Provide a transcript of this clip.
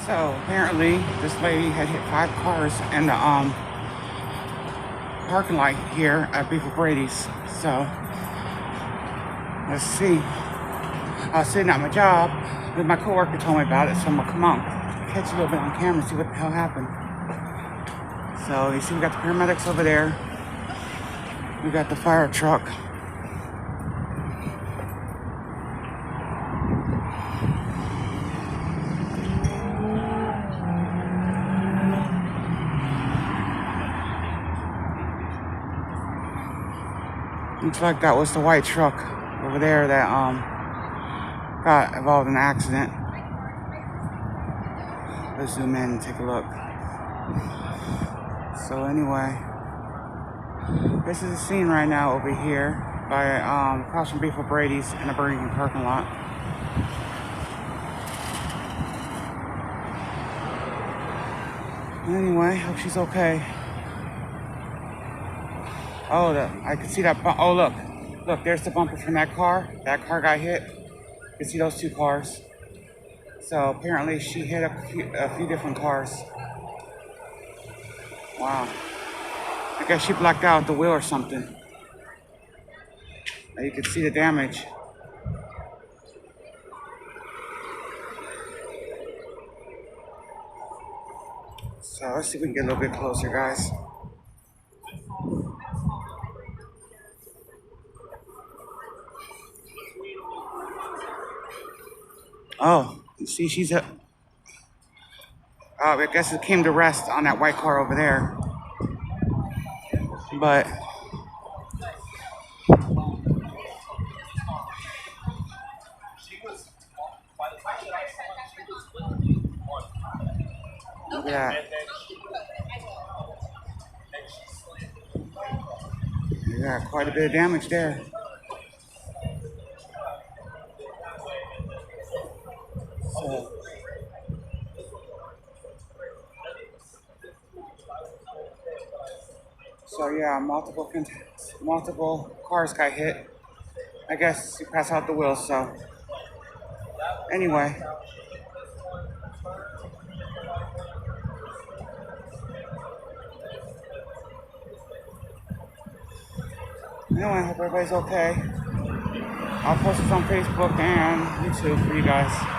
So apparently this lady had hit 5 cars in the parking lot here at Brady's. So let's see. I was sitting at my job, but my coworker told me about it, so I'm gonna come out, catch a little bit on camera, see what the hell happened. So you see, we got the paramedics over there. We got the fire truck. Looks like that was the white truck over there that got involved in an accident. Let's zoom in and take a look. So anyway, this is the scene right now over here by across from Brady's in a Burger King parking lot. Anyway, hope she's okay. Oh, I can see that. Oh, look, there's the bumper from that car. That car got hit. You can see those 2 cars. So apparently she hit a few different cars. Wow. I guess she blacked out the wheel or something. You can see the damage. So let's see if we can get a little bit closer, guys. Oh, you see, she's I guess it came to rest on that white car over there. But look at that. You got quite a bit of damage there. So yeah, multiple cars got hit. I guess you pass out the wheels. So anyway, I hope everybody's okay. I'll post this on Facebook and YouTube for you guys.